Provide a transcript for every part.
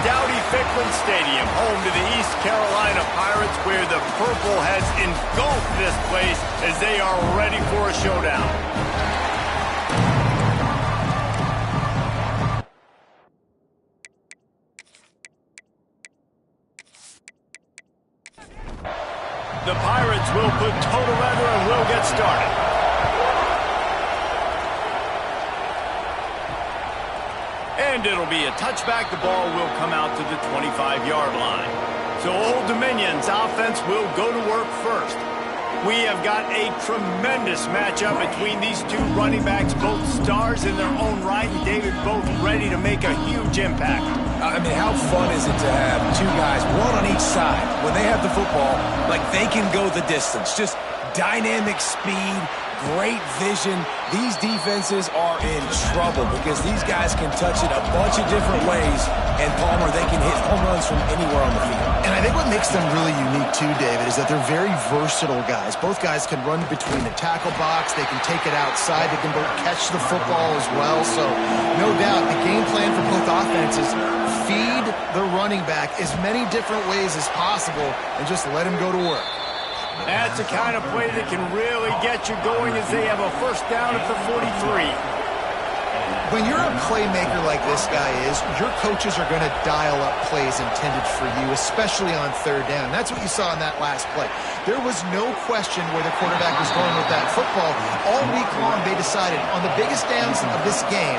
Dowdy-Ficklin Stadium, home to the East Carolina Pirates, where the purple has engulfed this place as they are ready for a showdown. The Pirates will put total leather and will get started. And it'll be a touchback. The ball will come out to the 25-yard line. So Old Dominion's offense will go to work first. We have got a tremendous matchup between these two running backs, both stars in their own right, and David, both ready to make a huge impact. I mean, how fun is it to have two guys, one on each side, when they have the football, like they can go the distance. Just dynamic speed, great vision. These defenses are in trouble because these guys can touch it a bunch of different ways, and Palmer, they can hit home runs from anywhere on the field. And I think what makes them really unique too, David, is that they're very versatile guys. Both guys can run between the tackle box. They can take it outside. They can both catch the football as well. So no doubt the game plan for both offenses, feed the running back as many different ways as possible and just let him go to work. That's the kind of play that can really get you going as they have a first down at the 43. When you're a playmaker like this guy is, your coaches are going to dial up plays intended for you, especially on third down. That's what you saw in that last play. There was no question where the quarterback was going with that football. All week long, they decided on the biggest downs of this game,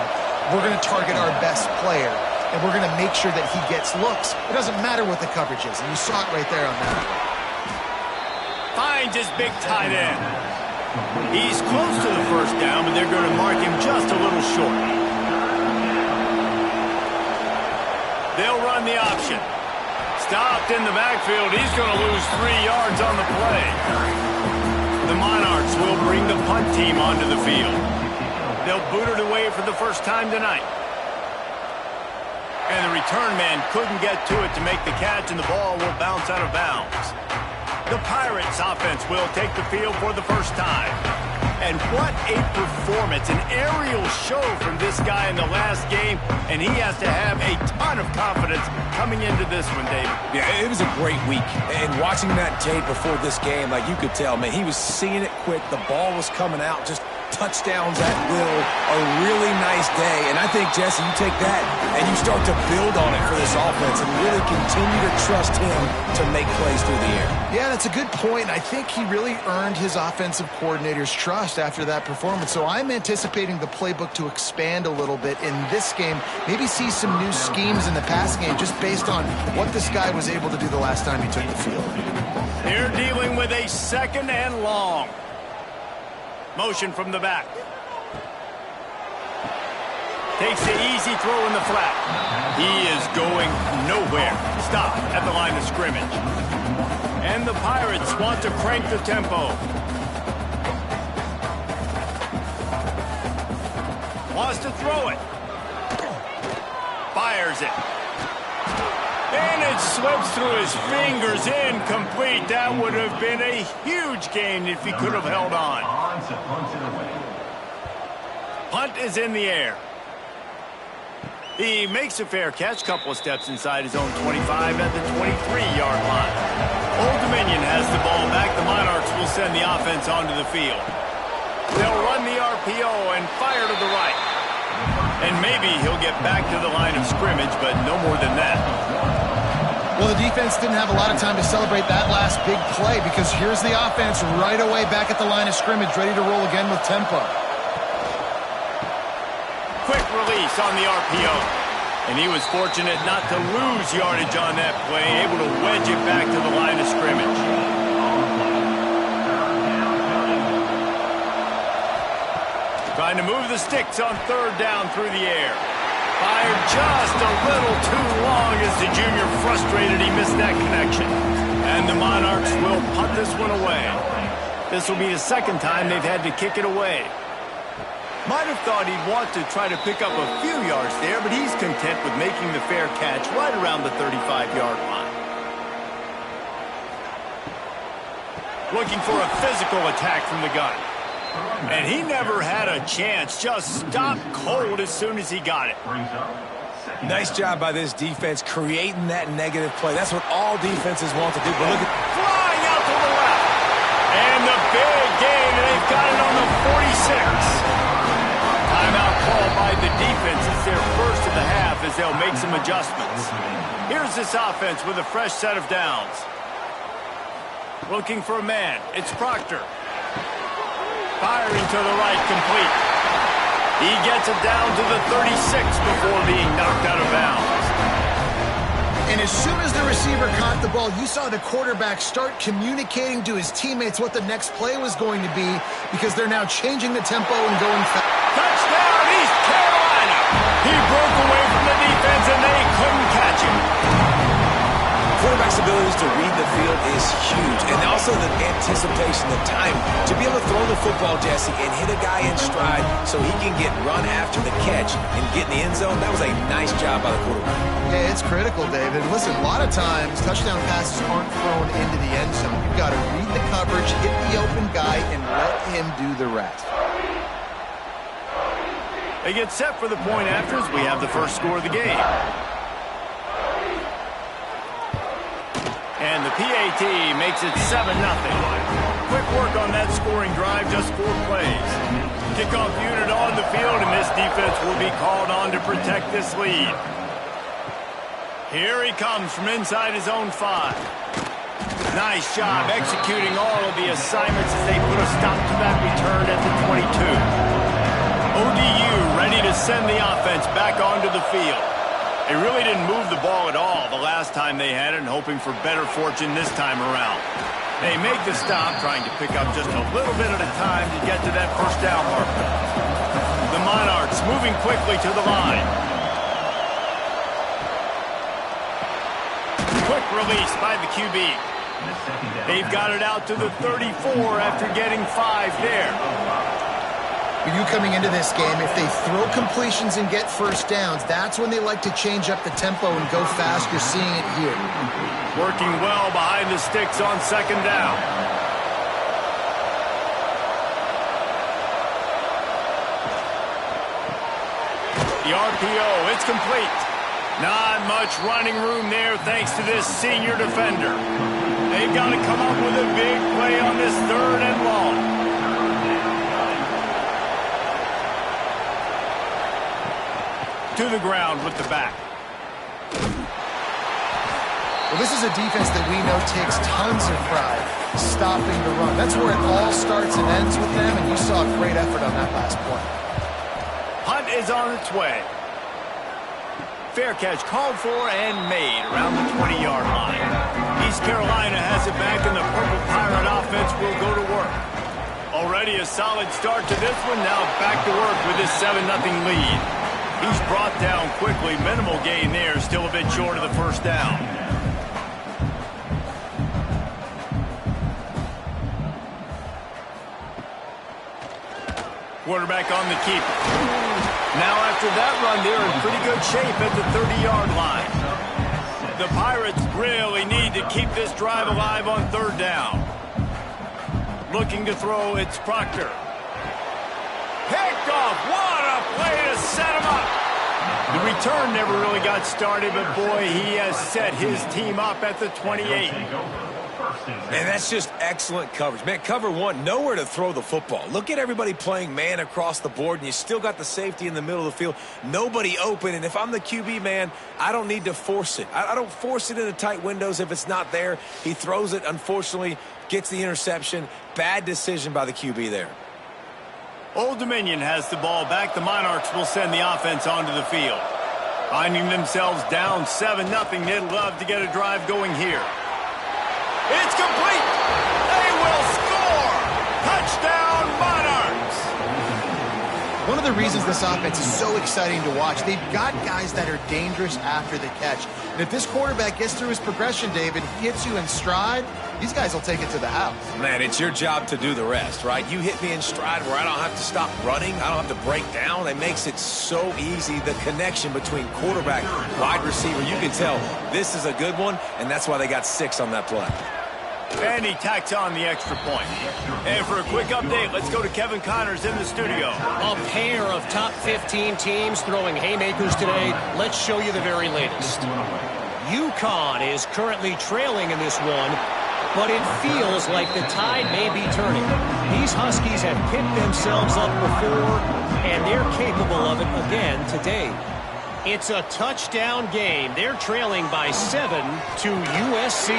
we're going to target our best player, and we're going to make sure that he gets looks. It doesn't matter what the coverage is, and you saw it right there on that play. Finds his big tight end. He's close to the first down, but they're going to mark him just a little short. They'll run the option. Stopped in the backfield. He's going to lose 3 yards on the play. The Monarchs will bring the punt team onto the field. They'll boot it away for the first time tonight. And the return man couldn't get to it to make the catch, and the ball will bounce out of bounds. The Pirates offense will take the field for the first time. And what a performance, an aerial show from this guy in the last game, and he has to have a ton of confidence coming into this one, David. Yeah, it was a great week. And watching that tape before this game, like you could tell, man, he was seeing it quick. The ball was coming out, just touchdowns at will. A really nice day. And I think, Jesse, you take that and you start to build on it for this offense and really continue to trust him to make plays through the air. Yeah, that's a good point. I think he really earned his offensive coordinator's trust after that performance. So I'm anticipating the playbook to expand a little bit in this game. Maybe see some new schemes in the passing game just based on what this guy was able to do the last time he took the field. They're dealing with a second and long. Motion from the back. Takes the easy throw in the flat. He is going nowhere. Stop at the line of scrimmage. And the Pirates want to crank the tempo. Wants to throw it. Fires it. And it slips through his fingers, incomplete. That would have been a huge gain if he could have held on. Punt is in the air. He makes a fair catch, couple of steps inside his own 25 at the 23-yard line. Old Dominion has the ball back. The Monarchs will send the offense onto the field. They'll run the RPO and fire to the right. And maybe he'll get back to the line of scrimmage, but no more than that. Well, the defense didn't have a lot of time to celebrate that last big play because here's the offense right away back at the line of scrimmage, ready to roll again with tempo. Quick release on the RPO. And he was fortunate not to lose yardage on that play, able to wedge it back to the line of scrimmage. Trying to move the sticks on third down through the air. Fired just a little too long as the junior frustrated. He missed that connection. And the Monarchs will punt this one away. This will be the second time they've had to kick it away. Might have thought he'd want to try to pick up a few yards there, but he's content with making the fair catch right around the 35-yard line. Looking for a physical attack from the gun. And he never had a chance, just stopped cold as soon as he got it. Nice job by this defense creating that negative play. That's what all defenses want to do. But look at flying out to the left. And the big gain, and they've got it on the 46. Timeout called by the defense. It's their first of the half as they'll make some adjustments. Here's this offense with a fresh set of downs. Looking for a man. It's Proctor. Firing to the right, complete. He gets it down to the 36 before being knocked out of bounds. And as soon as the receiver caught the ball, you saw the quarterback start communicating to his teammates what the next play was going to be because they're now changing the tempo and going fast. Touchdown, East Carolina! He broke away from the defense and they couldn't catch him. quarterback's abilities to read the field is huge, and also the anticipation, the time to be able to throw the football, Jesse, and hit a guy in stride so he can get run after the catch and get in the end zone. That was a nice job by the quarterback. Yeah, it's critical, David. Listen, a lot of times touchdown passes aren't thrown into the end zone. You've got to read the coverage, hit the open guy, and let him do the rest. They get set for the point after as we have the first score of the game. And the PAT makes it 7-0. Quick work on that scoring drive, just 4 plays. Kickoff unit on the field, and this defense will be called on to protect this lead. Here he comes from inside his own 5. Nice job executing all of the assignments as they put a stop to that return at the 22. ODU ready to send the offense back onto the field. They really didn't move the ball at all the last time they had it, and hoping for better fortune this time around. They make the stop, trying to pick up just a little bit at a time to get to that first down marker. The Monarchs moving quickly to the line. Quick release by the QB. They've got it out to the 34 after getting 5 there. For you coming into this game, if they throw completions and get first downs, that's when they like to change up the tempo and go fast. You're seeing it here. Working well behind the sticks on second down. The RPO, it's complete. Not much running room there thanks to this senior defender. They've got to come up with a big play on this 3rd and long. To the ground with the back. Well, this is a defense that we know takes tons of pride stopping the run. That's where it all starts and ends with them, and you saw a great effort on that last play. Hunt is on its way. Fair catch called for and made around the 20-yard line. East Carolina has it back, and the Purple Pirate offense will go to work. Already a solid start to this one. Now back to work with this 7-0 lead. He's brought down quickly. Minimal gain there. Still a bit short of the first down. Quarterback on the keeper. Now after that run, they're in pretty good shape at the 30-yard line. The Pirates really need to keep this drive alive on 3rd down. Looking to throw, it's Proctor. Picked off. What a play to set him up. The return never really got started, but boy, he has set his team up at the 28. And that's just excellent coverage. Man, cover 1, nowhere to throw the football. Look at everybody playing man across the board, and you still got the safety in the middle of the field. Nobody open, and if I'm the QB, man, I don't need to force it. I don't force it into tight windows if it's not there. He throws it, unfortunately, gets the interception. Bad decision by the QB there. Old Dominion has the ball back. The Monarchs will send the offense onto the field. Finding themselves down 7-0, they'd love to get a drive going here. It's complete. They will score. Touchdown, Monarchs. One of the reasons this offense is so exciting to watch, they've got guys that are dangerous after the catch. And if this quarterback gets through his progression, David, gets you in stride, these guys will take it to the house. Man, it's your job to do the rest, right? You hit me in stride where I don't have to stop running. I don't have to break down. It makes it so easy, the connection between quarterback, wide receiver. You can tell this is a good one, and that's why they got 6 on that play. And he tacks on the extra point. And for a quick update, let's go to Kevin Connors in the studio. A pair of top 15 teams throwing haymakers today. Let's show you the very latest. UConn is currently trailing in this one, but it feels like the tide may be turning. These Huskies have picked themselves up before, and they're capable of it again today. It's a touchdown game. They're trailing by 7 to USC.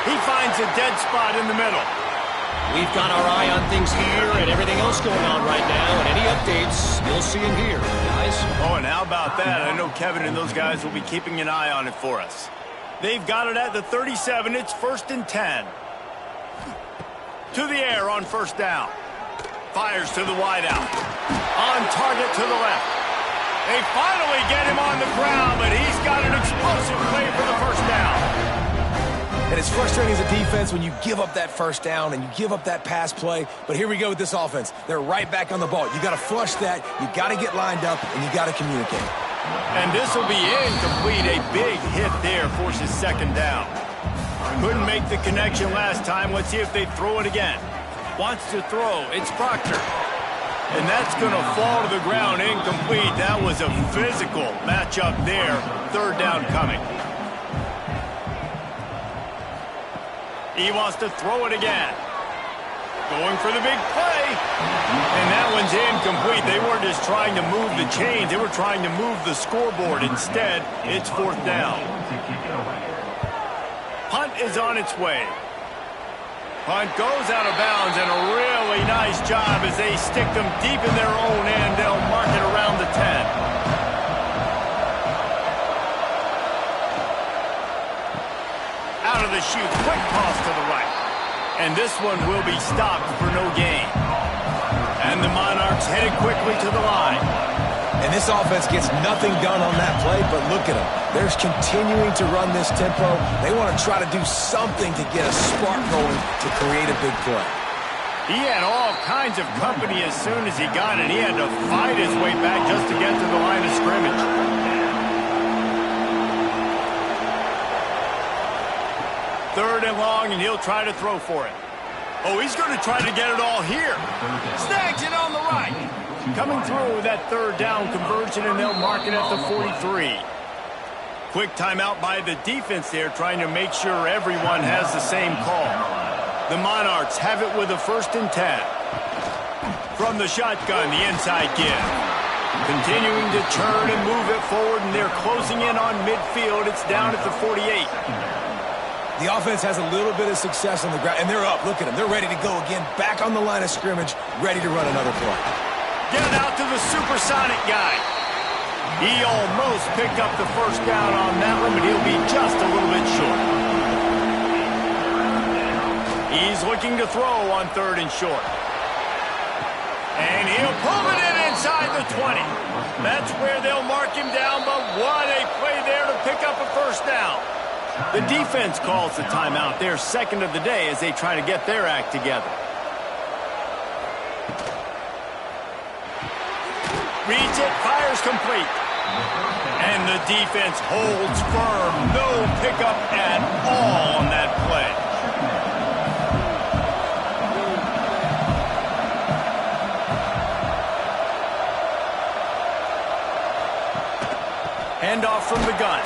He finds a dead spot in the middle. We've got our eye on things here and everything else going on right now, and any updates, you'll see them here, guys. Oh, and how about that? I know Kevin and those guys will be keeping an eye on it for us. They've got it at the 37. It's 1st and 10. To the air on 1st down. Fires to the wideout. On target to the left. They finally get him on the ground, but he's got an explosive play for the 1st down. And it's frustrating as a defense when you give up that 1st down and you give up that pass play. But here we go with this offense. They're right back on the ball. You got to flush that. You got to get lined up, and you got to communicate. And this will be incomplete. A big hit there forces 2nd down. Couldn't make the connection last time. Let's see if they throw it again. Wants to throw. It's Proctor. And that's going to fall to the ground incomplete. That was a physical matchup there. 3rd down coming. He wants to throw it again. Going for the big play. And that one's incomplete. They weren't just trying to move the chains. They were trying to move the scoreboard. Instead, it's 4th down. Punt is on its way. Punt goes out of bounds, and a really nice job as they stick them deep in their own end. They'll mark it around the 10. Out of the chute, quick toss to the right. And this one will be stopped for no gain. And the Monarchs headed quickly to the line. And this offense gets nothing done on that play, but look at them. They're continuing to run this tempo. They want to try to do something to get a spark going to create a big play. He had all kinds of company as soon as he got it. He had to fight his way back just to get to the line of scrimmage. Third and long, and he'll try to throw for it. Oh, he's going to try to get it all here. Snags it on the right. Coming through with that 3rd down conversion, and they'll mark it at the 43. Quick timeout by the defense there, trying to make sure everyone has the same call. The Monarchs have it with a 1st and 10. From the shotgun, the inside give. Continuing to turn and move it forward, and they're closing in on midfield. It's down at the 48. The offense has a little bit of success on the ground, and they're up. Look at them. They're ready to go again, back on the line of scrimmage, ready to run another play. Get it out to the supersonic guy. He almost picked up the 1st down on that one, but he'll be just a little bit short. He's looking to throw on 3rd and short. And he'll pull it in inside the 20. That's where they'll mark him down, but what a play there to pick up a 1st down. The defense calls the timeout. Their 2nd of the day as they try to get their act together. Reads it, fires complete. And the defense holds firm. No pickup at all on that play. Handoff from the gun.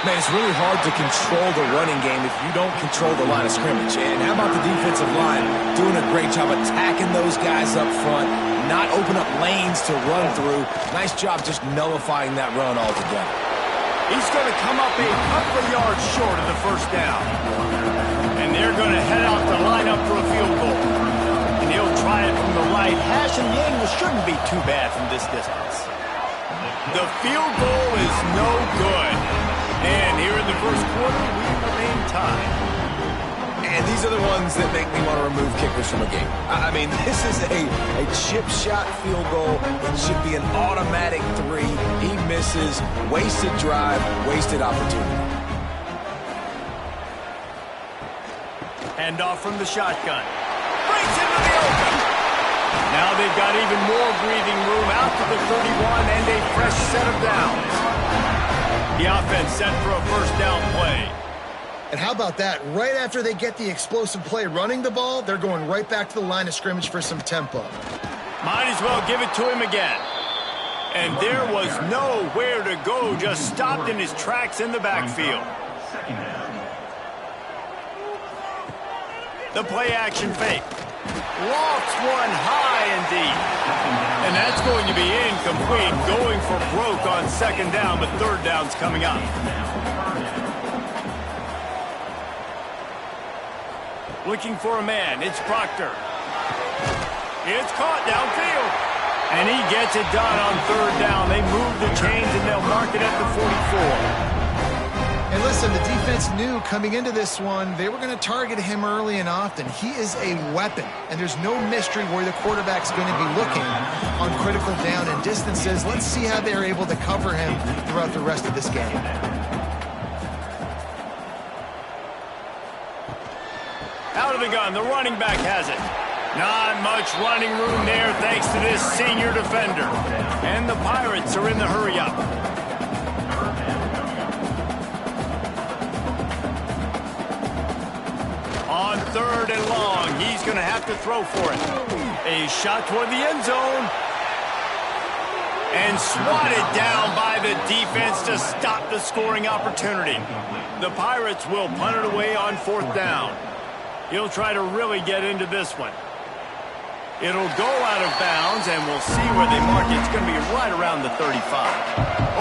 Man, it's really hard to control the running game if you don't control the line of scrimmage. And how about the defensive line doing a great job attacking those guys up front, not open up lanes to run through. Nice job just nullifying that run altogether. He's going to come up a couple of yards short of the 1st down. And they're going to head out to line up for a field goal. And he'll try it from the right hash, and the angle shouldn't be too bad from this distance. The field goal is no good. And here in the 1st quarter, we remain tied. And these are the ones that make me want to remove kickers from a game. I mean, this is a chip shot field goal. It should be an automatic 3. He misses. Wasted drive, wasted opportunity. Handoff from the shotgun. Breaks into the open. Now they've got even more breathing room out to the 31 and a fresh set of downs. The offense set for a 1st down play. And how about that? Right after they get the explosive play running the ball, they're going right back to the line of scrimmage for some tempo. Might as well give it to him again. And there was nowhere to go, just stopped in his tracks in the backfield. The play action fake. Lofts one high and deep. And that's going to be incomplete, going for broke on second down, but third down's coming up. Looking for a man, it's Proctor. It's caught downfield. And he gets it done on third down. They move the chains and they'll mark it at the 44. And listen, the defense knew coming into this one, they were going to target him early and often. He is a weapon, and there's no mystery where the quarterback's going to be looking on critical down and distances. Let's see how they're able to cover him throughout the rest of this game. Out of the gun, the running back has it. Not much running room there thanks to this senior defender. And the Pirates are in the hurry-up. On third and long, he's going to have to throw for it. A shot toward the end zone. And swatted down by the defense to stop the scoring opportunity. The Pirates will punt it away on fourth down. He'll try to really get into this one. It'll go out of bounds, and we'll see where they mark it. It's going to be right around the 35.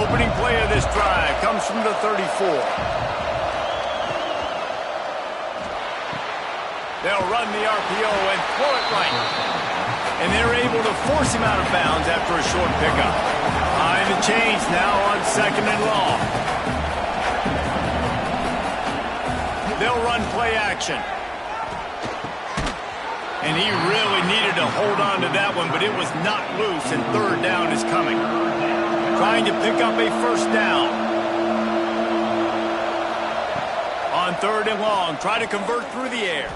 Opening play of this drive comes from the 34. They'll run the RPO and throw it right. And they're able to force him out of bounds after a short pickup. Behind the chains now on second and long. They'll run play action. And he really needed to hold on to that one, but it was not loose, and third down is coming. Trying to pick up a first down. On third and long, try to convert through the air.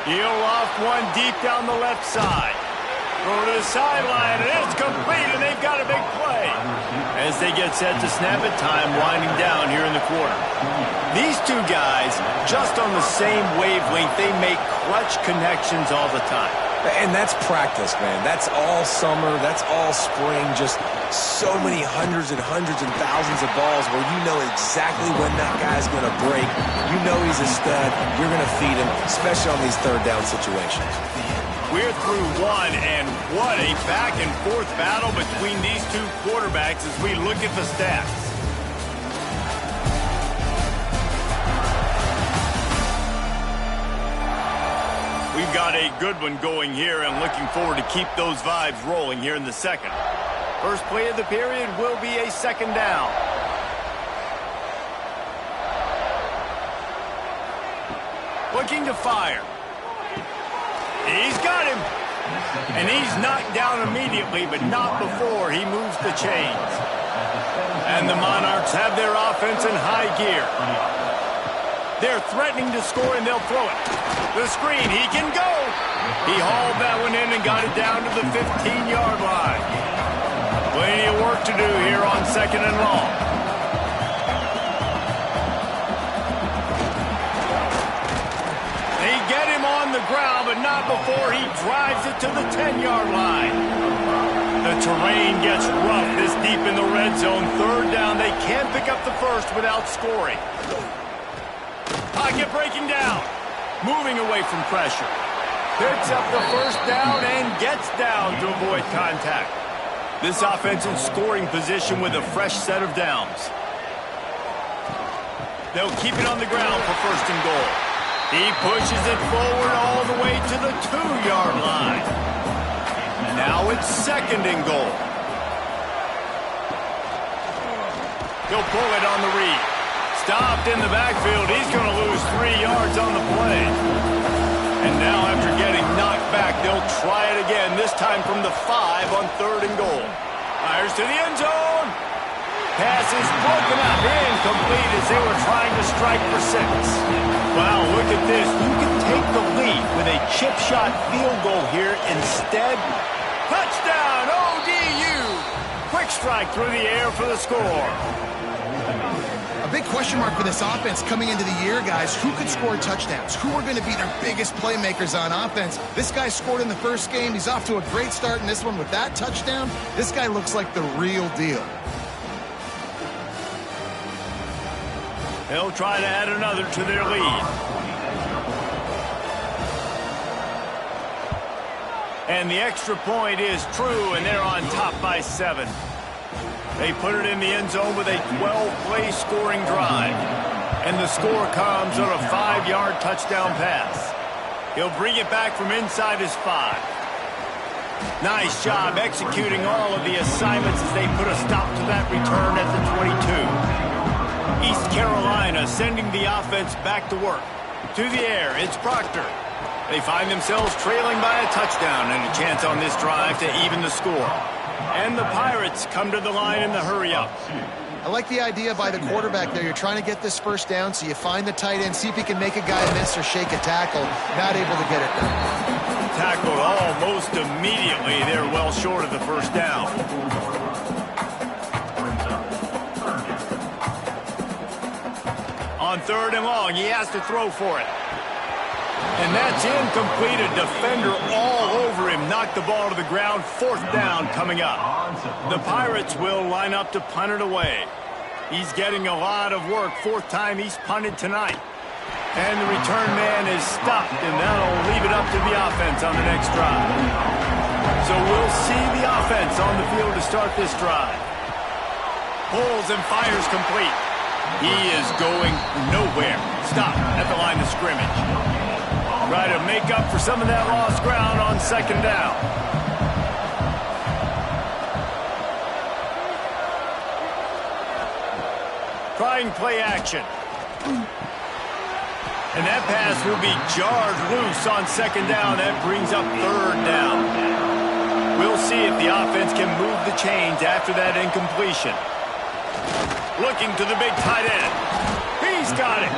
He'll loft one deep down the left side. Throw to the sideline, and it's complete, and they've got a big play. As they get set to snap it, time winding down here in the quarter. These two guys, just on the same wavelength, they make clutch connections all the time. And that's practice, man. That's all summer. That's all spring. Just so many hundreds and thousands of balls where you know exactly when that guy's going to break. You know he's a stud. You're going to feed him, especially on these third down situations. We're through one, and what a back-and-forth battle between these two quarterbacks as we look at the stats. We've got a good one going here, and looking forward to keep those vibes rolling here in the second. First play of the period will be a second down. Looking to fire. He's got him. And he's knocked down immediately, but not before he moves the chains. And the Monarchs have their offense in high gear. They're threatening to score, and they'll throw it. The screen, he can go. He hauled that one in and got it down to the 15-yard line. Plenty of work to do here on second and long. They get him on the ground, but not before he drives it to the 10-yard line. The terrain gets rough this deep in the red zone. Third down, they can't pick up the first without scoring. Pocket breaking down. Moving away from pressure. Picks up the first down and gets down to avoid contact. This offense in scoring position with a fresh set of downs. They'll keep it on the ground for first and goal. He pushes it forward all the way to the 2-yard line. Now it's second and goal. He'll pull it on the read. Stopped in the backfield. He's going to lose 3 yards on the play. And now after getting knocked back, they'll try it again, this time from the 5 on third and goal. Fires to the end zone. Pass is broken up, incomplete as they were trying to strike for 6. Wow, look at this. You can take the lead with a chip shot field goal here. Instead, touchdown, ODU. Quick strike through the air for the score. A big question mark for this offense coming into the year, guys. Who could score touchdowns? Who are going to be their biggest playmakers on offense? This guy scored in the first game. He's off to a great start in this one with that touchdown. This guy looks like the real deal. They'll try to add another to their lead. And the extra point is true, and they're on top by 7. They put it in the end zone with a 12-play scoring drive. And the score comes on a 5-yard touchdown pass. He'll bring it back from inside his 5. Nice job executing all of the assignments as they put a stop to that return at the 22. East Carolina sending the offense back to work. To the air, it's Proctor. They find themselves trailing by a touchdown and a chance on this drive to even the score. And the Pirates come to the line in the hurry-up. I like the idea by the quarterback there. You're trying to get this first down, so you find the tight end, see if he can make a guy miss or shake a tackle. Not able to get it done. Tackled almost immediately. They're well short of the first down. On 3rd and long, he has to throw for it. And that's incomplete. A defender all over him. Knocked the ball to the ground. 4th down coming up. The Pirates will line up to punt it away. He's getting a lot of work. 4th time he's punted tonight. And the return man is stopped, and that'll leave it up to the offense on the next drive. So we'll see the offense on the field to start this drive. Pulls and fires complete. He is going nowhere. Stop at the line of scrimmage. Try to make up for some of that lost ground on 2nd down. Trying play action. And that pass will be jarred loose on 2nd down. That brings up 3rd down. We'll see if the offense can move the chains after that incompletion. Looking to the big tight end. He's got it.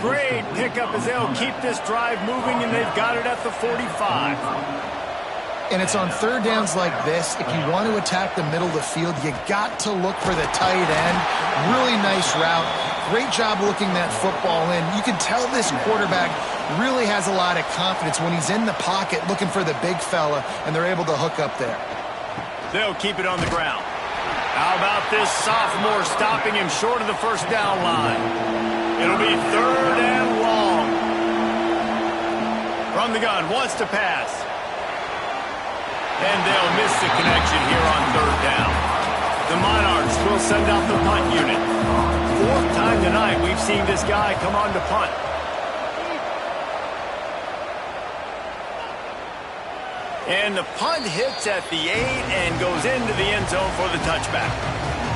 Great pickup as they'll keep this drive moving, and they've got it at the 45. And it's on 3rd downs like this. If you want to attack the middle of the field, you got to look for the tight end. Really nice route. Great job looking that football in. You can tell this quarterback really has a lot of confidence when he's in the pocket looking for the big fella, and they're able to hook up there. They'll keep it on the ground. How about this sophomore stopping him short of the 1st down line? It'll be 3rd and long. From the gun, wants to pass. And they'll miss the connection here on 3rd down. The Monarchs will send out the punt unit. 4th time tonight we've seen this guy come on to punt. And the punt hits at the 8 and goes into the end zone for the touchback.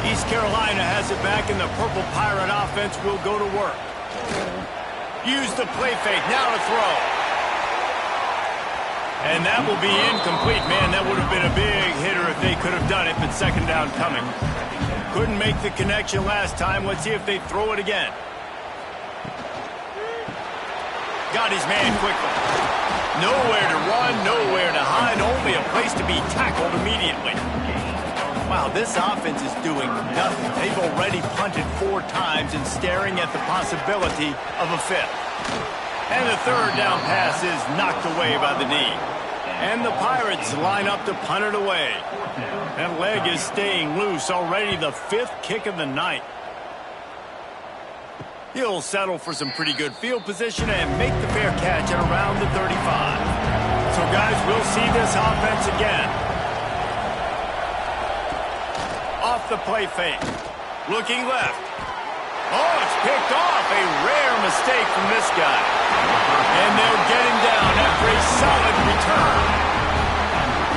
East Carolina has it back, and the Purple Pirate offense will go to work. Use the play fake, now to throw. And that will be incomplete. Man, that would have been a big hitter if they could have done it, but 2nd down coming. Couldn't make the connection last time. Let's see if they throw it again. Got his man quickly. Nowhere to run, nowhere to hide, only a place to be tackled immediately. Wow, this offense is doing nothing. They've already punted 4 times and staring at the possibility of a 5th. And the 3rd down pass is knocked away by the knee. And the Pirates line up to punt it away. That leg is staying loose, already the 5th kick of the night. He'll settle for some pretty good field position and make the fair catch at around the 35. So, guys, we'll see this offense again. Off the play fake. Looking left. Oh, it's picked off. A rare mistake from this guy. And they'll get him down after a solid return.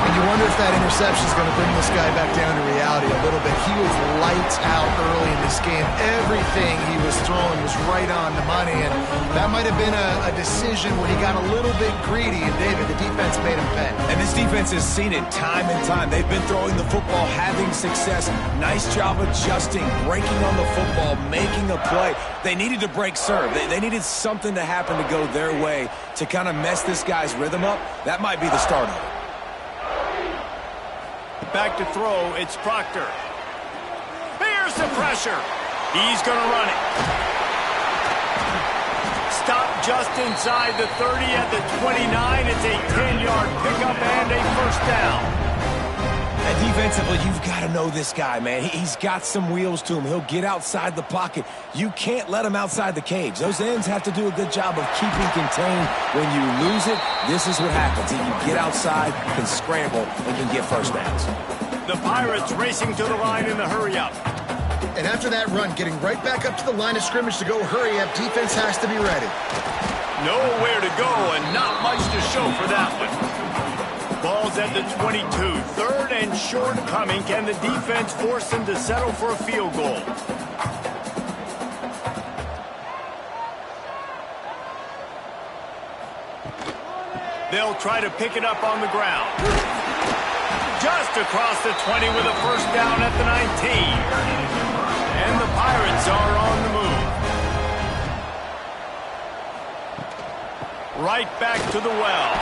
And you wonder if that interception is going to bring this guy back down to reality a little bit. He was lights out early in this game. Everything he was throwing was right on the money, and that might have been a decision where he got a little bit greedy, and David, the defense made him pay. And this defense has seen it time and time. They've been throwing the football, having success. Nice job adjusting, breaking on the football, making a play. They needed to break serve. They needed something to happen to go their way to kind of mess this guy's rhythm up. That might be the start of it. Back to throw, it's Proctor. Here's the pressure. He's going to run it. Stop just inside the 30 at the 29. It's a 10-yard pickup and a first down. And defensively, you've got to know this guy, man. He's got some wheels to him. He'll get outside the pocket. You can't let him outside the cage. Those ends have to do a good job of keeping contained. When you lose it, this is what happens. You get outside, can scramble, and can get first downs. The Pirates racing to the line in the hurry-up. And after that run, getting right back up to the line of scrimmage to go hurry up, defense has to be ready. Nowhere to go and not much to show for that one. Ball's at the 22. Third and short coming. Can the defense force them to settle for a field goal? They'll try to pick it up on the ground. Just across the 20 with a first down at the 19. And the Pirates are on the move. Right back to the well.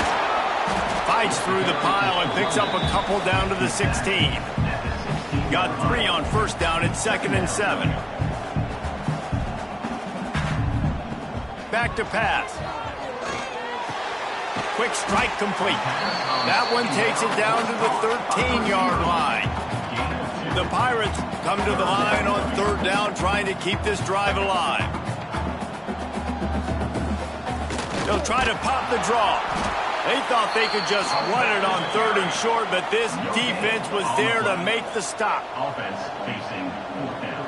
Fights through the pile and picks up a couple down to the 16. Got 3 on first down at 2nd and 7. Back to pass. Quick strike complete. That one takes it down to the 13-yard line. The Pirates come to the line on 3rd down, trying to keep this drive alive. They'll try to pop the draw. They thought they could just run it on 3rd and short, but this defense was there to make the stop. Offense facing 4th down.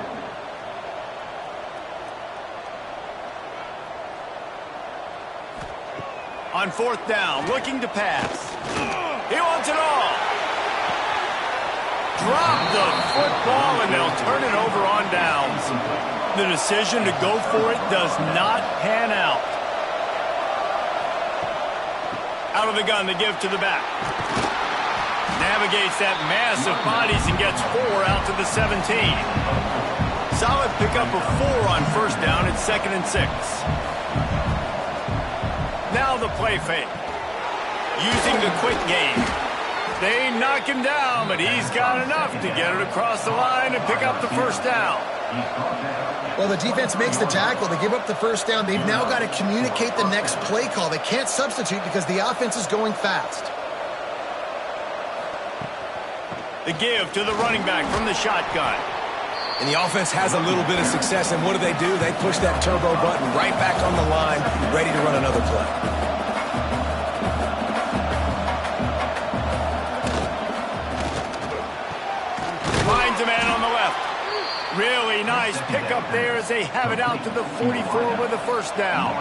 On 4th down, looking to pass. He wants it all. Drop the football, and they'll turn it over on downs. The decision to go for it does not pan out. Out of the gun to give to the back. Navigates that mass of bodies and gets 4 out to the 17. Solid pickup of 4 on first down at 2nd and 6. Now the play fake. Using the quick game. They knock him down, but he's got enough to get it across the line and pick up the first down. Well, the defense makes the tackle. They give up the first down. They've now got to communicate the next play call. They can't substitute because the offense is going fast. The give to the running back from the shotgun. And the offense has a little bit of success, and what do? They push that turbo button right back on the line, ready to run another play. Finds a man on the left. Really nice pickup there as they have it out to the 44 with a first down.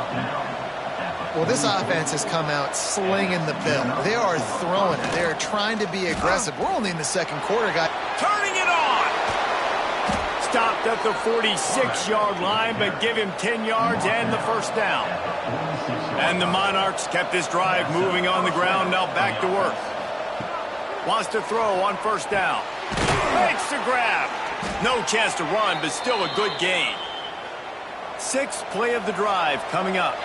Well, this offense has come out slinging the pill. They are throwing it. They are trying to be aggressive. We're only in the 2nd quarter, guys. Turning it on. Stopped at the 46-yard line, but give him 10 yards and the first down. And the Monarchs kept this drive moving on the ground, now back to work. Wants to throw on first down. Makes the grab. No chance to run, but still a good gain. 6th play of the drive coming up.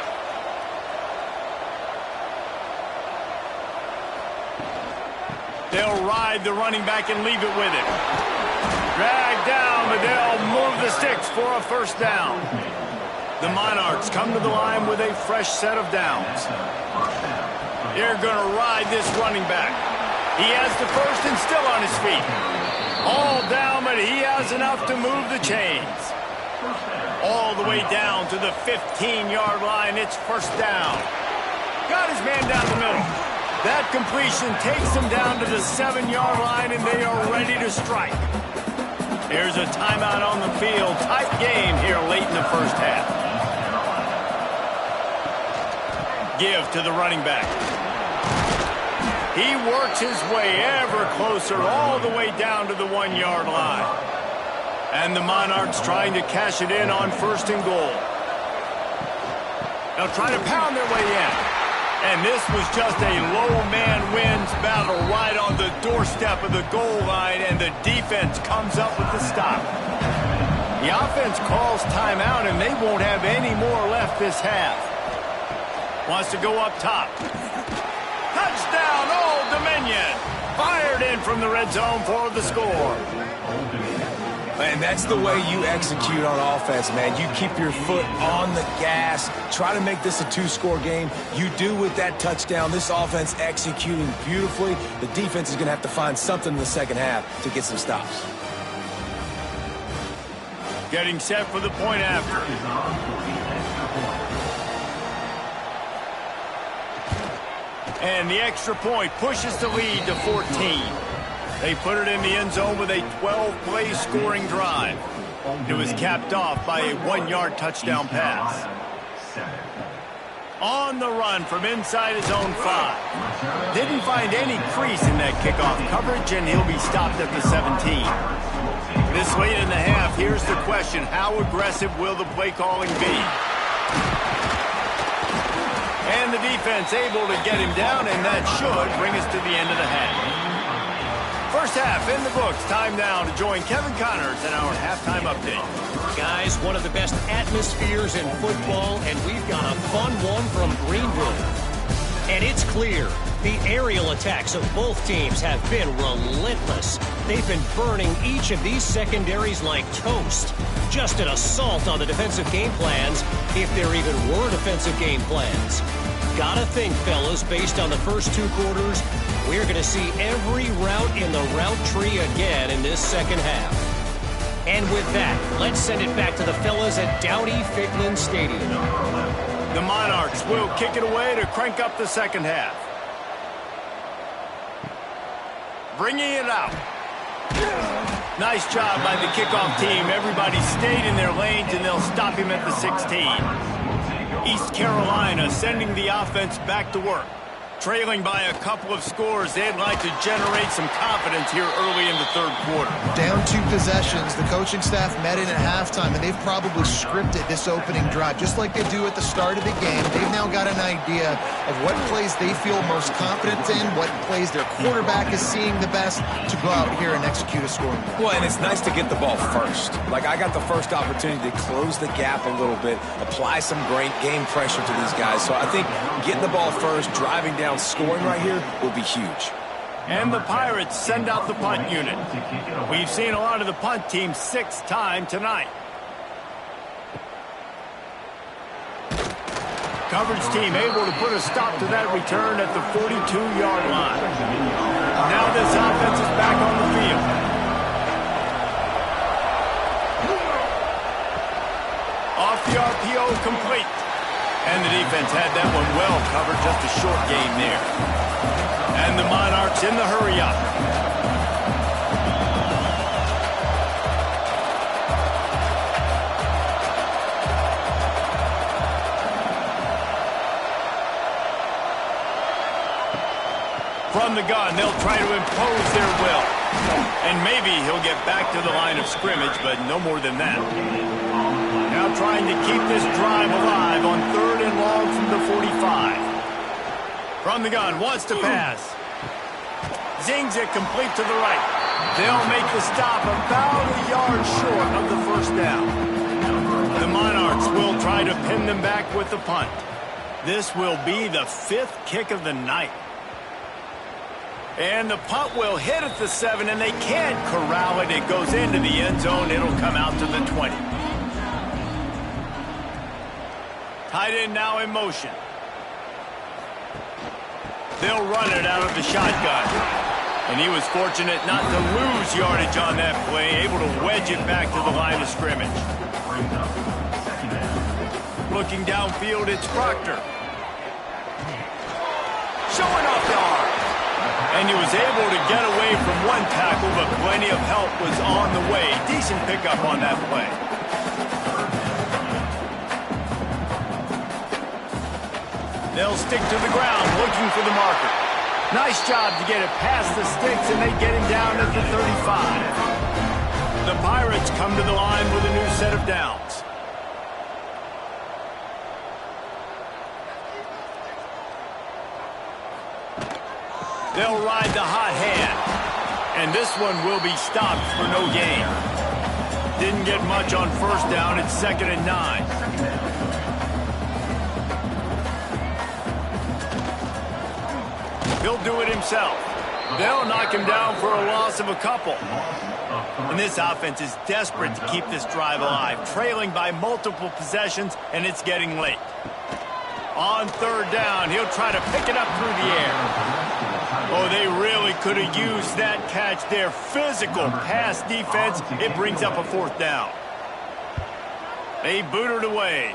They'll ride the running back and leave it with him. Drag down, but they'll move the sticks for a first down. The Monarchs come to the line with a fresh set of downs. They're going to ride this running back. He has the first and still on his feet. All down, but he has enough to move the chains. All the way down to the 15-yard line. It's first down. Got his man down the middle. That completion takes them down to the 7-yard line, and they are ready to strike. Here's a timeout on the field. Tight game here late in the first half. Give to the running back. He works his way ever closer all the way down to the 1-yard line. And the Monarchs trying to cash it in on 1st and goal. They'll try to pound their way in. And this was just a low man wins battle right on the doorstep of the goal line, and the defense comes up with the stop. The offense calls timeout, and they won't have any more left this half. Wants to go up top. Touchdown, Old Dominion. Fired in from the red zone for the score. And that's the way you execute on offense, man. You keep your foot on the gas, try to make this a two-score game. You do with that touchdown. This offense executing beautifully. The defense is going to have to find something in the second half to get some stops. Getting set for the point after. And the extra point pushes the lead to 14. They put it in the end zone with a 12-play scoring drive. It was capped off by a 1-yard touchdown pass. On the run from inside his own 5. Didn't find any crease in that kickoff coverage, and he'll be stopped at the 17. This late in the half, here's the question. How aggressive will the play calling be? And the defense able to get him down, and that should bring us to the end of the half. First half in the books. Time now to join Kevin Connors in our halftime update. Guys, one of the best atmospheres in football, and we've got a fun one from Greenville. And it's clear, the aerial attacks of both teams have been relentless. They've been burning each of these secondaries like toast. Just an assault on the defensive game plans, if there even were defensive game plans. Gotta think, fellas, based on the first 2 quarters, we're going to see every route in the route tree again in this second half. And with that, let's send it back to the fellas at Dowdy-Ficklin Stadium. The Monarchs will kick it away to crank up the second half. Bringing it out. Nice job by the kickoff team. Everybody stayed in their lanes, and they'll stop him at the 16. East Carolina sending the offense back to work. Trailing by a couple of scores, they'd like to generate some confidence here early in the third quarter. Down 2 possessions, the coaching staff met in at halftime, and they've probably scripted this opening drive. Just like they do at the start of the game, they've now got an idea of what plays they feel most confident in, what plays their quarterback is seeing the best to go out here and execute a scoring drive. Well, and it's nice to get the ball first. Like, I got the first opportunity to close the gap a little bit, apply some great game pressure to these guys. So I think getting the ball first, driving down, scoring right here will be huge. And the Pirates send out the punt unit. We've seen a lot of the punt team 6th time tonight. Coverage team able to put a stop to that return at the 42-yard line. Now this offense is back on the field. Off the RPO, complete. And the defense had that one well covered, just a short game there. And the Monarchs in the hurry-up. From the gun, they'll try to impose their will. And maybe he'll get back to the line of scrimmage, but no more than that. Now trying to keep this drive alive on 3rd and long from the 45. From the gun, wants to pass. Zings it complete to the right. They'll make the stop about a yard short of the first down. The Monarchs will try to pin them back with the punt. This will be the 5th kick of the night. And the punt will hit at the 7, and they can't corral it. It goes into the end zone. It'll come out to the 20. Tight end now in motion. They'll run it out of the shotgun. And he was fortunate not to lose yardage on that play, able to wedge it back to the line of scrimmage. Looking downfield, it's Proctor. Showing off the arm. And he was able to get away from one tackle, but plenty of help was on the way. Decent pickup on that play. They'll stick to the ground, looking for the marker. Nice job to get it past the sticks, and they get him down at the 35. The Pirates come to the line with a new set of downs. They'll ride the hot hand. And this one will be stopped for no gain. Didn't get much on first down. It's 2nd and 9. He'll do it himself. They'll knock him down for a loss of a couple. And this offense is desperate to keep this drive alive, trailing by multiple possessions, and it's getting late. On third down, he'll try to pick it up through the air. Oh, they really could have used that catch there. Physical pass defense. It brings up a fourth down. They boot it away.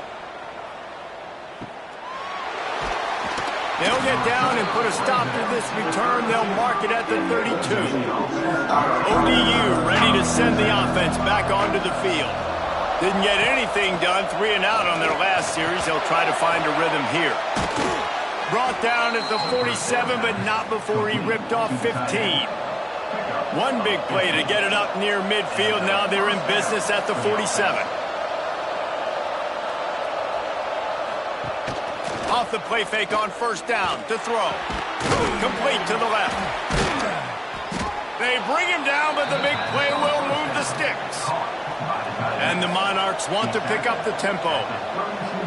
They'll get down and put a stop to this return. They'll mark it at the 32. ODU ready to send the offense back onto the field. Didn't get anything done, 3 and out on their last series. They'll try to find a rhythm here. Brought down at the 47, but not before he ripped off 15. One big play to get it up near midfield. Now they're in business at the 47. Off the play fake on first down to throw. Complete to the left. They bring him down, but the big play will move the sticks. And the Monarchs want to pick up the tempo.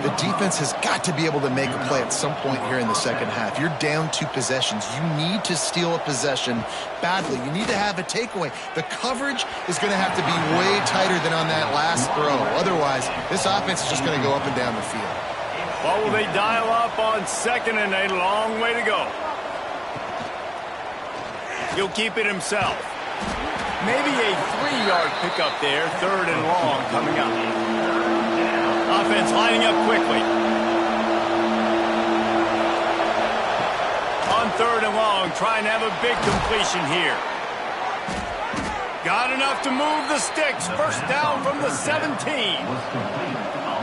The defense has got to be able to make a play at some point here in the second half. You're down 2 possessions. You need to steal a possession badly. You need to have a takeaway. The coverage is going to have to be way tighter than on that last throw. Otherwise, this offense is just going to go up and down the field. What will they dial up on second and a long way to go? He'll keep it himself. Maybe a 3-yard pickup there, third and long coming up. Offense lining up quickly. On third and long, trying to have a big completion here. Got enough to move the sticks. First down from the 17.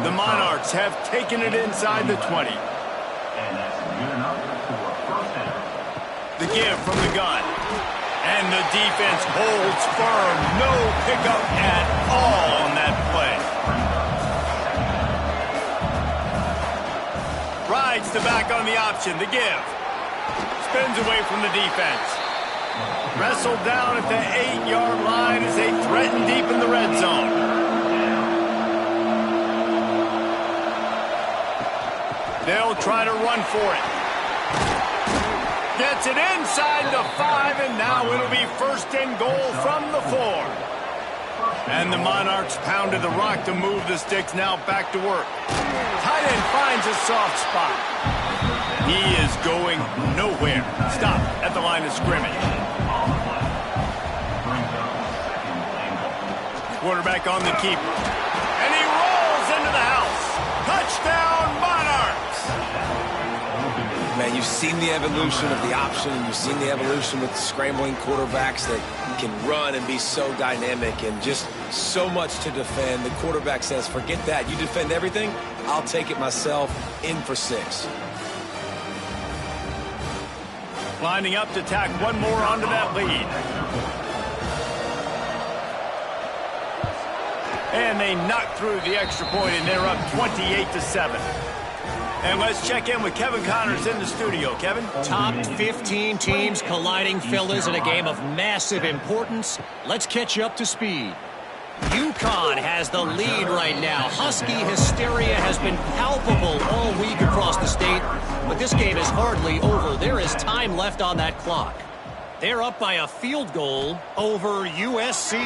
The Monarchs have taken it inside the 20. The give from the gun. And the defense holds firm. No pickup at all on that play. Rides the back on the option. The give. Spins away from the defense. Wrestled down at the 8-yard line as they threaten deep in the red zone. They'll try to run for it. Gets it inside the 5, and now it'll be first and goal from the 4. And the Monarchs pounded the rock to move the sticks, now back to work. Tight end finds a soft spot. He is going nowhere. Stop at the line of scrimmage. Quarterback on the keeper. And he rolls into the house. Touchdown, Monarchs! Man, you've seen the evolution of the option. You've seen the evolution with scrambling quarterbacks that can run and be so dynamic and just so much to defend. The quarterback says, forget that. You defend everything, I'll take it myself. In for 6. Lining up to tack one more onto that lead. And they knock through the extra point, and they're up 28-7. And let's check in with Kevin Connors in the studio. Kevin? Top 15 teams colliding, fellas, in a game of massive importance. Let's catch you up to speed. UConn has the lead right now. Husky hysteria has been palpable all week across the state, but this game is hardly over. There is time left on that clock. They're up by a field goal over USC.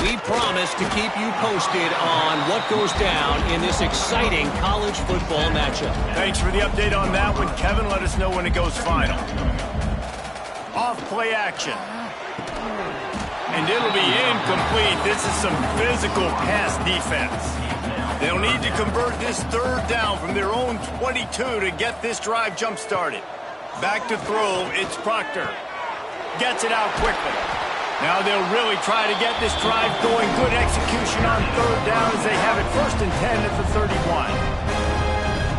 We promise to keep you posted on what goes down in this exciting college football matchup. Thanks for the update on that one, Kevin. Let us know when it goes final. Off-play action. And it'll be incomplete. This is some physical pass defense. They'll need to convert this third down from their own 22 to get this drive jump-started. Back to throw, it's Proctor. Gets it out quickly. Now they'll really try to get this drive going. Good execution on third down as they have it first and 10 at the 31.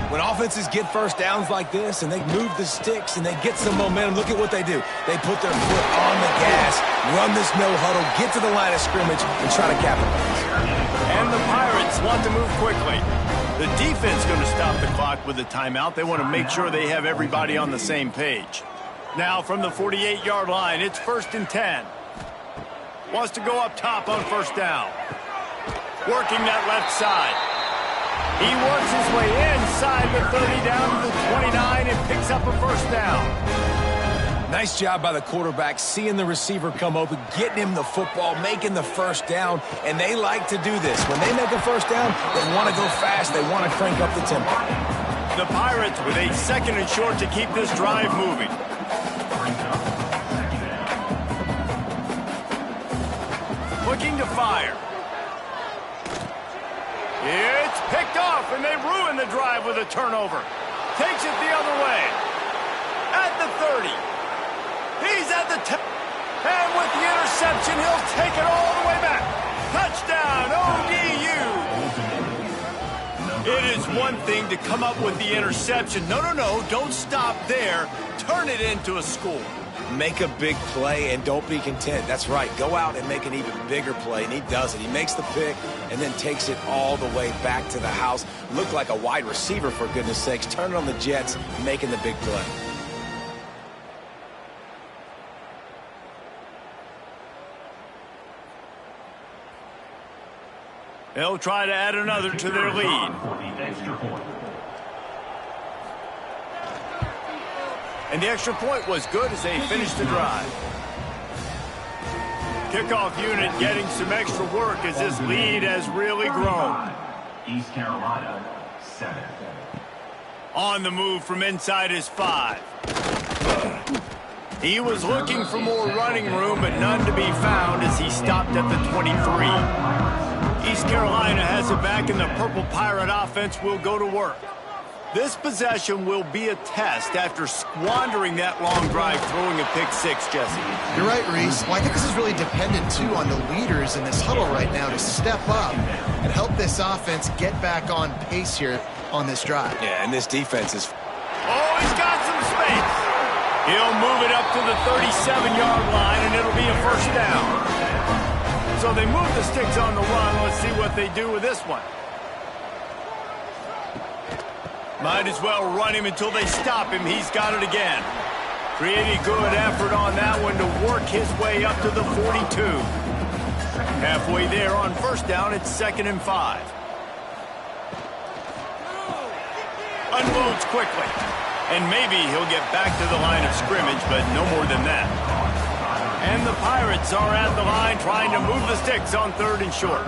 When offenses get first downs like this and they move the sticks and they get some momentum, look at what they do. They put their foot on the gas, run this no huddle, get to the line of scrimmage, and try to capitalize. And the Pirates want to move quickly. The defense going to stop the clock with a timeout. They want to make sure they have everybody on the same page. Now from the 48-yard line, it's first and 10. Wants to go up top on first down. Working that left side. He works his way inside the 30 down to the 29 and picks up a first down. Nice job by the quarterback, seeing the receiver come open, getting him the football, making the first down, and they like to do this. When they make a first down, they want to go fast. They want to crank up the tempo. The Pirates with a 2nd and short to keep this drive moving. Looking to fire. It's picked off, and they ruin the drive with a turnover. Takes it the other way. At the 30. He's at the 10. And with the interception, he'll take it all the way back. Touchdown, ODU. It is one thing to come up with the interception. No, don't stop there. Turn it into a score. Make a big play and don't be content. That's right. Go out and make an even bigger play, and he does it. He makes the pick and then takes it all the way back to the house. Looked like a wide receiver, for goodness sakes. Turn it on the Jets, making the big play. They'll try to add another to their lead. And the extra point was good as they finished the drive. Kickoff unit getting some extra work as this lead has really grown. East Carolina, 7. On the move from inside his 5. He was looking for more running room, but none to be found as he stopped at the 23. East Carolina has it back, and the Purple Pirate offense will go to work. This possession will be a test after squandering that long drive throwing a pick-6, Jesse. You're right, Reese. Well, I think this is really dependent, too, on the leaders in this huddle right now to step up and help this offense get back on pace here on this drive. Yeah, and this defense is... Oh, he's got some space. He'll move it up to the 37-yard line, and it'll be a first down. So they move the sticks on the run. Let's see what they do with this one. Might as well run him until they stop him. He's got it again. Pretty good effort on that one to work his way up to the 42. Halfway there on first down, it's 2nd and 5. Unloads quickly. And maybe he'll get back to the line of scrimmage, but no more than that. And the Pirates are at the line trying to move the sticks on 3rd and short.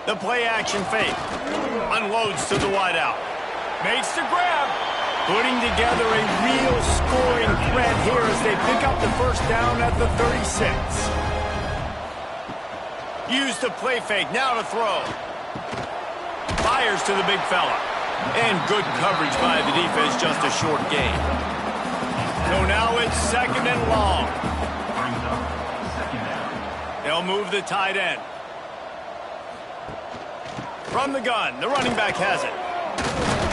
The play-action fake. Unloads to the wideout. Makes the grab. Putting together a real scoring threat here as they pick up the first down at the 36. Used the play fake. Now to throw. Fires to the big fella. And good coverage by the defense. Just a short gain. So now it's 2nd and long. They'll move the tight end. From the gun, the running back has it.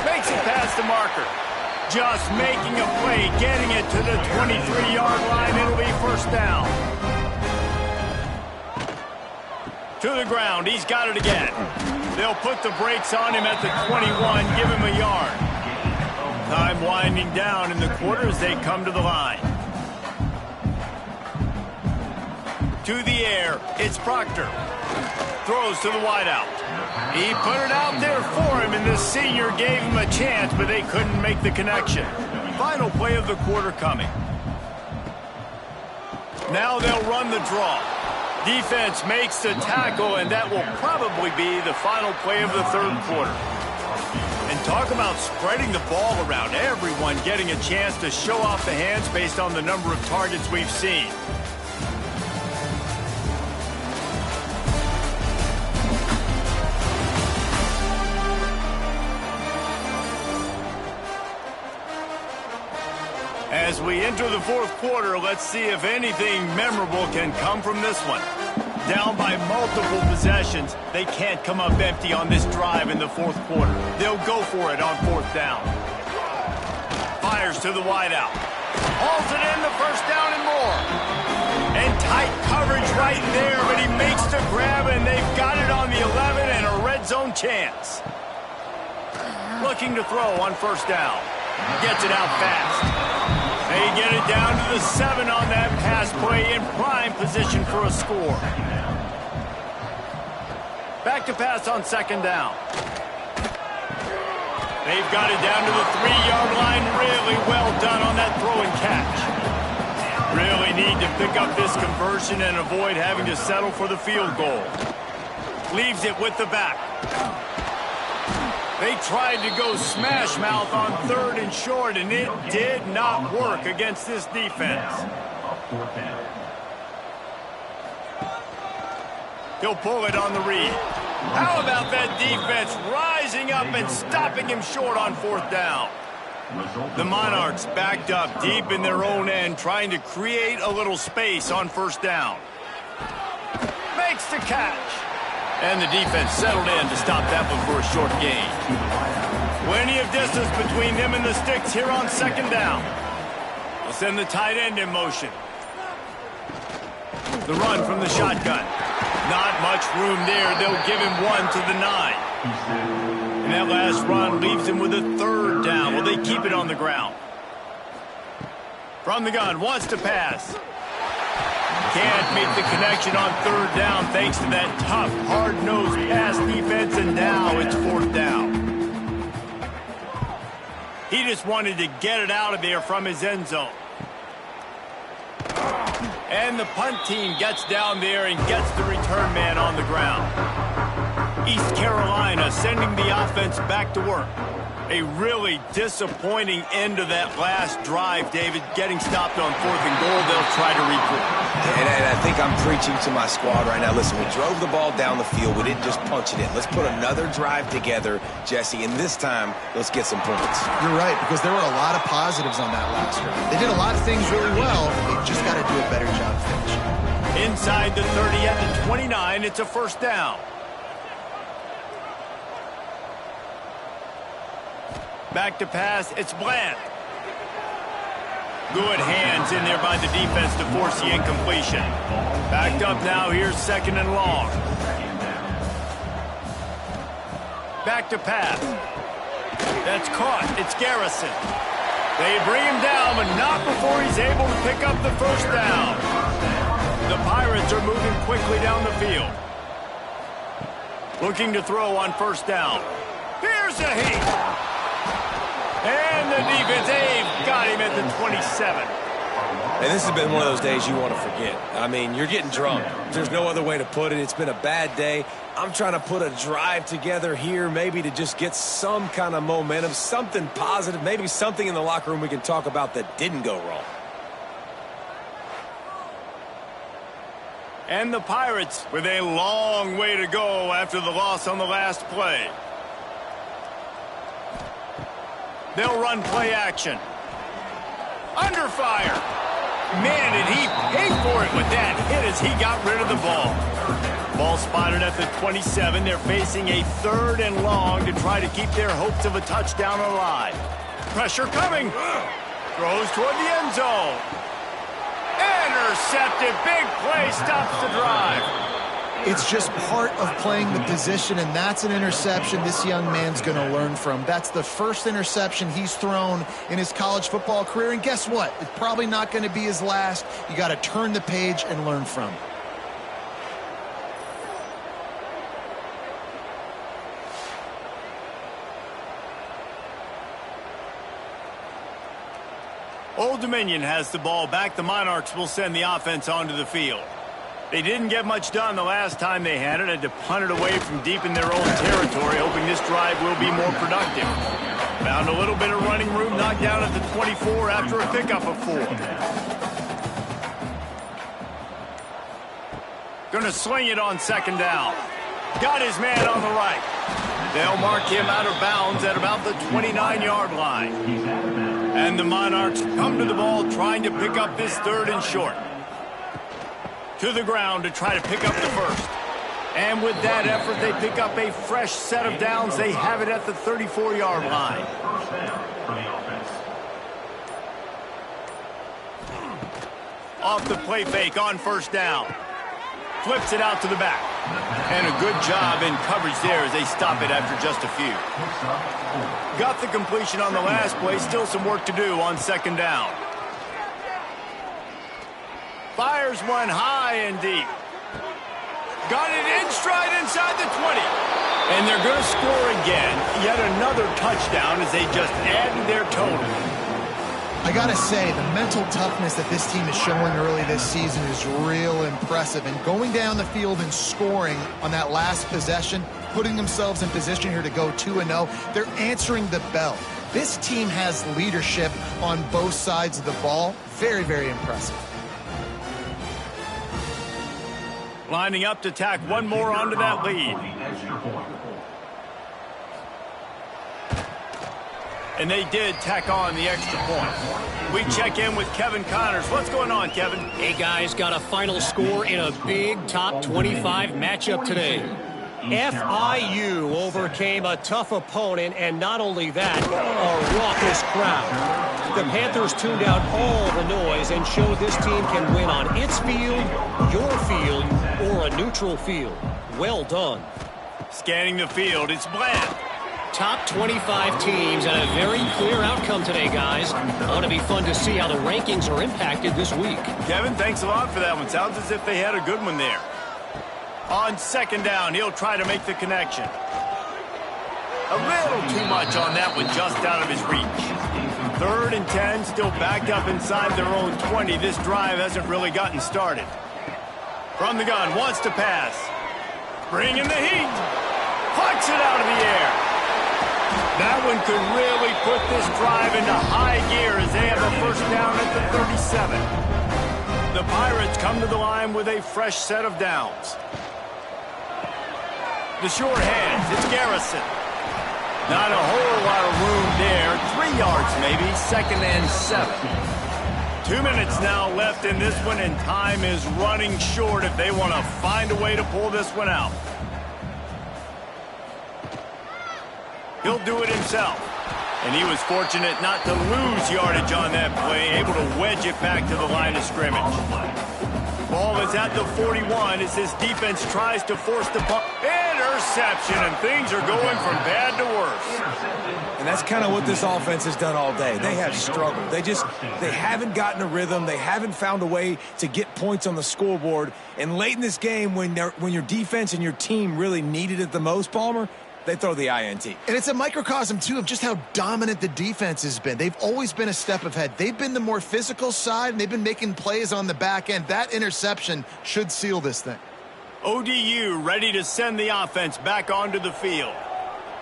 Makes it past the marker. Just making a play, getting it to the 23-yard line. It'll be first down. To the ground, he's got it again. They'll put the brakes on him at the 21, give him a yard. Time winding down in the quarter as they come to the line. To the air, it's Proctor. Throws to the wideout. He put it out there for him, and the senior gave him a chance, but they couldn't make the connection. Final play of the quarter coming. Now they'll run the draw. Defense makes the tackle, and that will probably be the final play of the 3rd quarter. And talk about spreading the ball around. Everyone getting a chance to show off the hands based on the number of targets we've seen. As we enter the 4th quarter, let's see if anything memorable can come from this one. Down by multiple possessions, they can't come up empty on this drive in the 4th quarter. They'll go for it on 4th down. Fires to the wideout. Hauls it in, the first down and more. And tight coverage right there, but he makes the grab, and they've got it on the 11 and a red zone chance. Looking to throw on first down. Gets it out fast. They get it down to the 7 on that pass play in prime position for a score. Back to pass on 2nd down. They've got it down to the 3-yard line. Really well done on that throw and catch. Really need to pick up this conversion and avoid having to settle for the field goal. Leaves it with the back. They tried to go smash mouth on 3rd and short, and it did not work against this defense. He'll pull it on the read. How about that defense rising up and stopping him short on 4th down? The Monarchs backed up deep in their own end, trying to create a little space on 1st down. Makes the catch. And the defense settled in to stop that one for a short gain. Plenty of distance between them and the sticks here on 2nd down. They'll send the tight end in motion. The run from the shotgun. Not much room there. They'll give him 1 to the 9. And that last run leaves him with a 3rd down. Will they keep it on the ground? From the gun, wants to pass. Can't make the connection on 3rd down thanks to that tough, hard-nosed pass defense, and now it's 4th down. He just wanted to get it out of there from his end zone. And the punt team gets down there and gets the return man on the ground. East Carolina sending the offense back to work. A really disappointing end of that last drive, David. Getting stopped on 4th and goal, they'll try to regroup. And I think I'm preaching to my squad right now. Listen, we drove the ball down the field. We didn't just punch it in. Let's put another drive together, Jesse, and this time, let's get some points. You're right, because there were a lot of positives on that last drive. They did a lot of things really well. They just got to do a better job finishing. Inside the 30 at the 29, it's a 1st down. Back to pass, it's Bland. Good hands in there by the defense to force the incompletion. Backed up now, here's 2nd and long. Back to pass. That's caught, it's Garrison. They bring him down, but not before he's able to pick up the 1st down. The Pirates are moving quickly down the field. Looking to throw on 1st down. Here's a hit. And the defense, they've got him at the 27. And this has been one of those days you want to forget. I mean, you're getting drunk. There's no other way to put it. It's been a bad day. I'm trying to put a drive together here, maybe to just get some kind of momentum, something positive, maybe something in the locker room we can talk about that didn't go wrong. And the Pirates with a long way to go after the loss on the last play. They'll run play action. Under fire. Man, did he pay for it with that hit as he got rid of the ball. Ball spotted at the 27. They're facing a 3rd and long to try to keep their hopes of a touchdown alive. Pressure coming. Throws toward the end zone. Intercepted. Big play stops the drive. It's just part of playing the position, and that's an interception this young man's going to learn from. That's the first interception he's thrown in his college football career, and guess what? It's probably not going to be his last. You got to turn the page and learn from it. Old Dominion has the ball back. The Monarchs will send the offense onto the field. They didn't get much done the last time they had it. Had to punt it away from deep in their own territory, hoping this drive will be more productive. Found a little bit of running room, knocked down at the 24 after a pickup of 4. Gonna sling it on 2nd down. Got his man on the right. They'll mark him out of bounds at about the 29-yard line. And the Monarchs come to the ball trying to pick up this 3rd and short. To the ground to try to pick up the 1st. And with that effort, they pick up a fresh set of downs. They have it at the 34-yard line. Off the play fake on 1st down. Flips it out to the back. And a good job in coverage there as they stop it after just a few. Got the completion on the last play. Still some work to do on 2nd down. Fires one high and deep. Got it in stride inside the 20. And they're going to score again. Yet another touchdown as they just add to their total. I got to say, the mental toughness that this team is showing early this season is real impressive. And going down the field and scoring on that last possession, putting themselves in position here to go 2-0, they're answering the bell. This team has leadership on both sides of the ball. Very, very impressive. Lining up to tack one more onto that lead. And they did tack on the extra point. We check in with Kevin Connors. What's going on, Kevin? Hey, guys, got a final score in a big top 25 matchup today. FIU overcame a tough opponent, and not only that, a raucous crowd. The Panthers tuned out all the noise and showed this team can win on its field, your field, or a neutral field. Well done. Scanning the field, it's Bland. Top 25 teams and a very clear outcome today, guys. Ought to be fun to see how the rankings are impacted this week. Kevin, thanks a lot for that one. Sounds as if they had a good one there. On second down, he'll try to make the connection. A little too much on that one, just out of his reach. 3rd and 10, still backed up inside their own 20. This drive hasn't really gotten started. From the gun, wants to pass. Bringing the heat. Pucks it out of the air. That one could really put this drive into high gear as they have a first down at the 37. The Pirates come to the line with a fresh set of downs. The short hands, it's Garrison. Not a whole lot of room there. 3 yards maybe, 2nd and 7. 2 minutes now left in this one, and time is running short if they want to find a way to pull this one out. He'll do it himself. And he was fortunate not to lose yardage on that play, able to wedge it back to the line of scrimmage. Ball is at the 41 as this defense tries to force the punt. Interception, and things are going from bad to worse. And that's kind of what this offense has done all day. They have struggled. They haven't gotten a rhythm. They haven't found a way to get points on the scoreboard. And late in this game, when your defense and your team really needed it the most, Palmer, they throw the INT. And it's a microcosm, too, of just how dominant the defense has been. They've always been a step ahead. They've been the more physical side, and they've been making plays on the back end. That interception should seal this thing. ODU ready to send the offense back onto the field.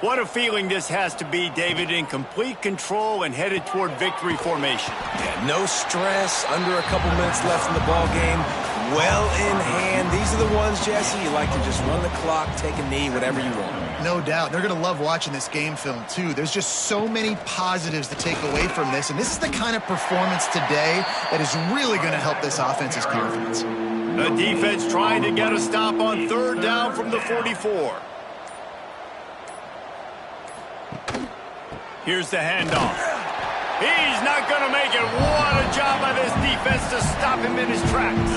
What a feeling this has to be, David, in complete control and headed toward victory formation. Yeah, no stress, under a couple minutes left in the ball game. Well in hand. These are the ones, Jesse, you like to just run the clock, take a knee, whatever you want. No doubt. They're going to love watching this game film, too. There's just so many positives to take away from this, and this is the kind of performance today that is really going to help this offense's confidence. The defense trying to get a stop on 3rd down from the 44. Here's the handoff. He's not going to make it. What a job by this defense to stop him in his tracks.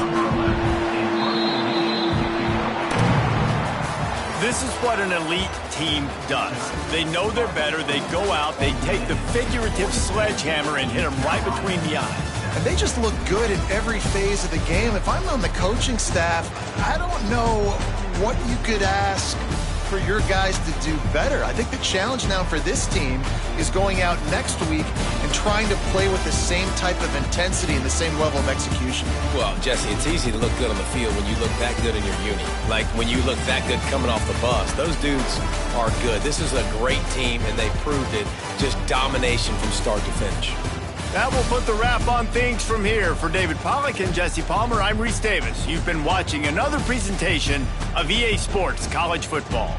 This is what an elite team does. They know they're better. They go out. They take the figurative sledgehammer and hit him right between the eyes. And they just look good in every phase of the game. If I'm on the coaching staff, I don't know what you could ask for your guys to do better. I think the challenge now for this team is going out next week and trying to play with the same type of intensity and the same level of execution. Well, Jesse, it's easy to look good on the field when you look that good in your uni. Like when you look that good coming off the bus. Those dudes are good. This is a great team, and they proved it. Just domination from start to finish. That will put the wrap on things from here. For David Pollack and Jesse Palmer, I'm Reese Davis. You've been watching another presentation of EA Sports College Football.